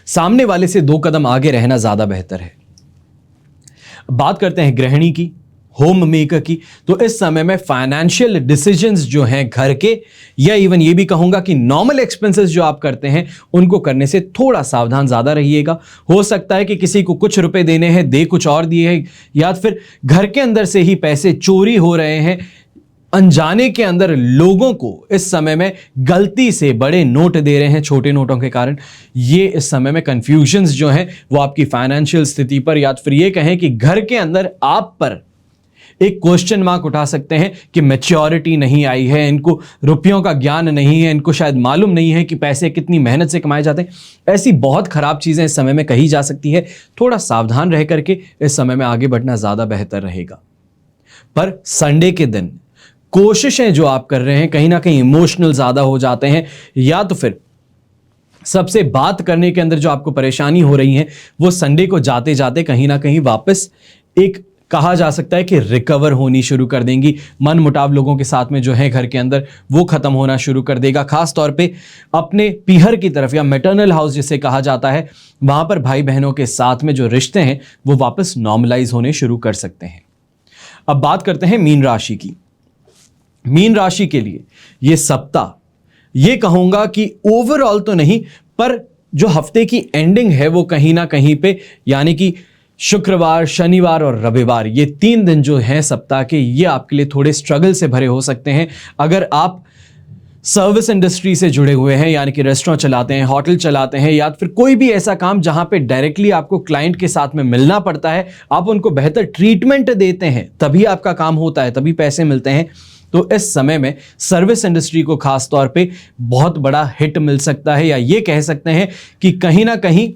सामने वाले से 2 कदम आगे रहना ज्यादा बेहतर है। बात करते हैं गृहिणी की, होम मेकर की, तो इस समय में फाइनेंशियल डिसीजंस जो हैं घर के, या इवन ये भी कहूंगा कि नॉर्मल एक्सपेंसेस जो आप करते हैं, उनको करने से थोड़ा सावधान ज्यादा रहिएगा। हो सकता है कि किसी को कुछ रुपए देने हैं, दे कुछ और दिए हैं, या फिर घर के अंदर से ही पैसे चोरी हो रहे हैं। अनजाने के अंदर लोगों को इस समय में गलती से बड़े नोट दे रहे हैं छोटे नोटों के कारण। ये इस समय में कंफ्यूजन्स जो हैं वो आपकी फाइनेंशियल स्थिति पर, या फिर ये कहें कि घर के अंदर आप पर एक क्वेश्चन मार्क उठा सकते हैं कि मैच्योरिटी नहीं आई है, इनको रुपयों का ज्ञान नहीं है, इनको शायद मालूम नहीं है कि पैसे कितनी मेहनत से कमाए जाते हैं। ऐसी बहुत खराब चीजें इस समय में कही जा सकती है। थोड़ा सावधान रह करके इस समय में आगे बढ़ना ज्यादा बेहतर रहेगा। पर संडे के दिन कोशिशें जो आप कर रहे हैं, कहीं ना कहीं इमोशनल ज्यादा हो जाते हैं, या तो फिर सबसे बात करने के अंदर जो आपको परेशानी हो रही है, वो संडे को जाते जाते कहीं ना कहीं वापस एक कहा जा सकता है कि रिकवर होनी शुरू कर देंगी। मन मुटाव लोगों के साथ में जो है घर के अंदर, वो खत्म होना शुरू कर देगा। खास तौर पे अपने पीहर की तरफ, या मैटरनल हाउस जिसे कहा जाता है, वहां पर भाई बहनों के साथ में जो रिश्ते हैं वो वापस नॉर्मलाइज होने शुरू कर सकते हैं। अब बात करते हैं मीन राशि की। मीन राशि के लिए ये सप्ताह, ये कहूंगा कि ओवरऑल तो नहीं, पर जो हफ्ते की एंडिंग है वो कहीं ना कहीं पे, यानी कि शुक्रवार, शनिवार और रविवार, ये 3 दिन जो हैं सप्ताह के, ये आपके लिए थोड़े स्ट्रगल से भरे हो सकते हैं। अगर आप सर्विस इंडस्ट्री से जुड़े हुए हैं, यानी कि रेस्टोरेंट चलाते हैं, होटल चलाते हैं, या फिर कोई भी ऐसा काम जहां पे डायरेक्टली आपको क्लाइंट के साथ में मिलना पड़ता है, आप उनको बेहतर ट्रीटमेंट देते हैं, तभी आपका काम होता है, तभी पैसे मिलते हैं, तो इस समय में सर्विस इंडस्ट्री को खास तौर पे बहुत बड़ा हिट मिल सकता है। या ये कह सकते हैं कि कहीं ना कहीं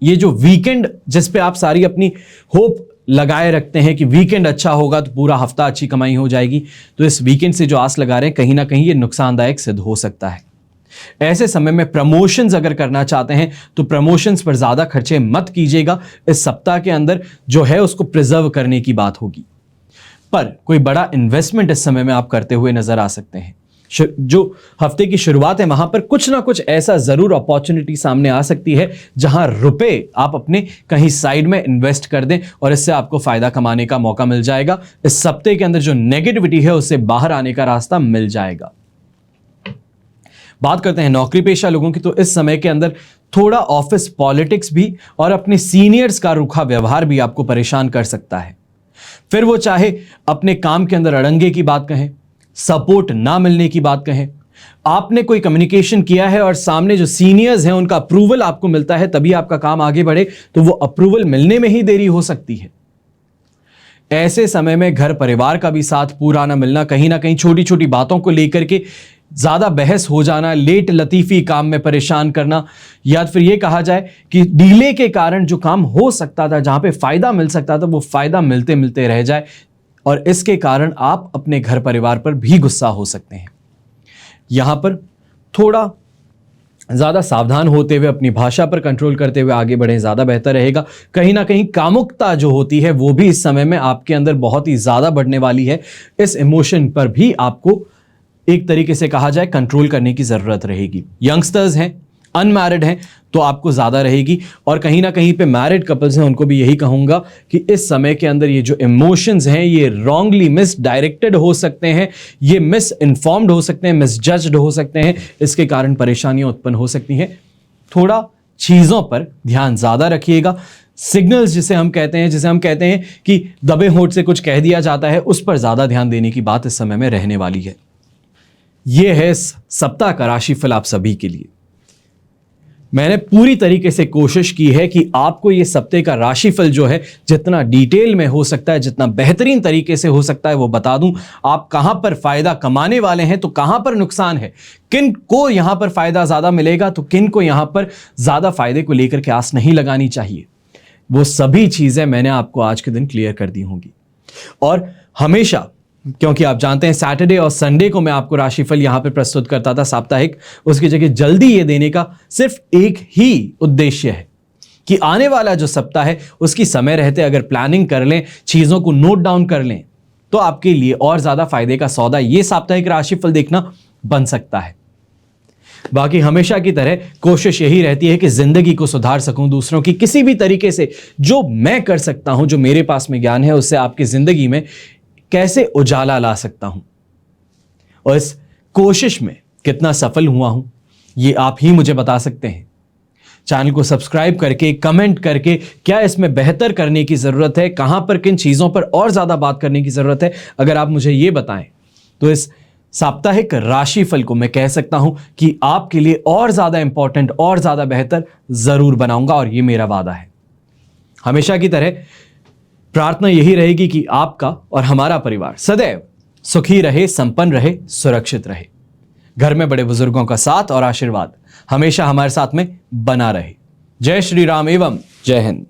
ये जो वीकेंड जिस पे आप सारी अपनी होप लगाए रखते हैं कि वीकेंड अच्छा होगा तो पूरा हफ्ता अच्छी कमाई हो जाएगी, तो इस वीकेंड से जो आस लगा रहे हैं, कहीं ना कहीं ये नुकसानदायक सिद्ध हो सकता है। ऐसे समय में प्रमोशंस अगर करना चाहते हैं तो प्रमोशंस पर ज्यादा खर्चे मत कीजिएगा। इस सप्ताह के अंदर जो है उसको प्रिजर्व करने की बात होगी। पर कोई बड़ा इन्वेस्टमेंट इस समय में आप करते हुए नजर आ सकते हैं। जो हफ्ते की शुरुआत है वहां पर कुछ ना कुछ ऐसा जरूर अपॉर्चुनिटी सामने आ सकती है जहां रुपए आप अपने कहीं साइड में इन्वेस्ट कर दें और इससे आपको फायदा कमाने का मौका मिल जाएगा। इस सप्ताह के अंदर जो नेगेटिविटी है उससे बाहर आने का रास्ता मिल जाएगा। बात करते हैं नौकरी पेशा लोगों की, तो इस समय के अंदर थोड़ा ऑफिस पॉलिटिक्स भी और अपने सीनियर्स का रूखा व्यवहार भी आपको परेशान कर सकता है। फिर वो चाहे अपने काम के अंदर अड़ंगे की बात कहें, सपोर्ट ना मिलने की बात कहें, आपने कोई कम्युनिकेशन किया है और सामने जो सीनियर्स हैं उनका अप्रूवल आपको मिलता है तभी आपका काम आगे बढ़े, तो वो अप्रूवल मिलने में ही देरी हो सकती है। ऐसे समय में घर परिवार का भी साथ पूरा ना मिलना, कहीं ना कहीं छोटी छोटी बातों को लेकर के ज्यादा बहस हो जाना, लेट लतीफी काम में परेशान करना, या फिर यह कहा जाए कि डीले के कारण जो काम हो सकता था, जहां पे फायदा मिल सकता था, वो फायदा मिलते मिलते रह जाए और इसके कारण आप अपने घर परिवार पर भी गुस्सा हो सकते हैं। यहां पर थोड़ा ज्यादा सावधान होते हुए अपनी भाषा पर कंट्रोल करते हुए आगे बढ़े, ज्यादा बेहतर रहेगा। कहीं ना कहीं कामुकता जो होती है वो भी इस समय में आपके अंदर बहुत ही ज्यादा बढ़ने वाली है। इस इमोशन पर भी आपको एक तरीके से कहा जाए कंट्रोल करने की जरूरत रहेगी। यंगस्टर्स हैं, अनमैरिड हैं, तो आपको ज्यादा रहेगी, और कहीं ना कहीं पे मैरिड कपल्स हैं उनको भी यही कहूंगा कि इस समय के अंदर ये जो इमोशंस हैं ये रॉन्गली मिस डायरेक्टेड हो सकते हैं, ये मिस इन्फॉर्म्ड हो सकते हैं, मिस जज्ड हो सकते हैं, इसके कारण परेशानियां उत्पन्न हो सकती हैं। थोड़ा चीजों पर ध्यान ज्यादा रखिएगा। सिग्नल्स जिसे हम कहते हैं कि दबे होठ से कुछ कह दिया जाता है, उस पर ज्यादा ध्यान देने की बात इस समय में रहने वाली है। यह है इस सप्ताह का राशिफल आप सभी के लिए। मैंने पूरी तरीके से कोशिश की है कि आपको यह सप्ताह का राशिफल जो है जितना डिटेल में हो सकता है, जितना बेहतरीन तरीके से हो सकता है वो बता दूं। आप कहां पर फायदा कमाने वाले हैं तो कहां पर नुकसान है, किन को यहां पर फायदा ज्यादा मिलेगा तो किन को यहां पर ज्यादा फायदे को लेकर के आस नहीं लगानी चाहिए, वो सभी चीजें मैंने आपको आज के दिन क्लियर कर दी होंगी। और हमेशा, क्योंकि आप जानते हैं सैटरडे और संडे को मैं आपको राशिफल यहां पर प्रस्तुत करता था साप्ताहिक, उसकी जगह जल्दी ये देने का सिर्फ एक ही उद्देश्य है कि आने वाला जो सप्ताह है उसकी समय रहते अगर प्लानिंग कर लें, चीजों को नोट डाउन कर लें, तो आपके लिए और ज्यादा फायदे का सौदा ये साप्ताहिक राशिफल देखना बन सकता है। बाकी हमेशा की तरह कोशिश यही रहती है कि जिंदगी को सुधार सकूं, दूसरों की किसी भी तरीके से जो मैं कर सकता हूं, जो मेरे पास में ज्ञान है, उससे आपकी जिंदगी में कैसे उजाला ला सकता हूं, और इस कोशिश में कितना सफल हुआ हूं ये आप ही मुझे बता सकते हैं। चैनल को सब्सक्राइब करके, कमेंट करके क्या इसमें बेहतर करने की जरूरत है, कहां पर किन चीजों पर और ज्यादा बात करने की जरूरत है, अगर आप मुझे ये बताएं तो इस साप्ताहिक राशिफल को मैं कह सकता हूं कि आपके लिए और ज्यादा इंपॉर्टेंट और ज्यादा बेहतर जरूर बनाऊंगा, और ये मेरा वादा है। हमेशा की तरह प्रार्थना यही रहेगी कि आपका और हमारा परिवार सदैव सुखी रहे, संपन्न रहे, सुरक्षित रहे। घर में बड़े बुजुर्गों का साथ और आशीर्वाद हमेशा हमारे साथ में बना रहे। जय श्री राम एवं जय हिंद।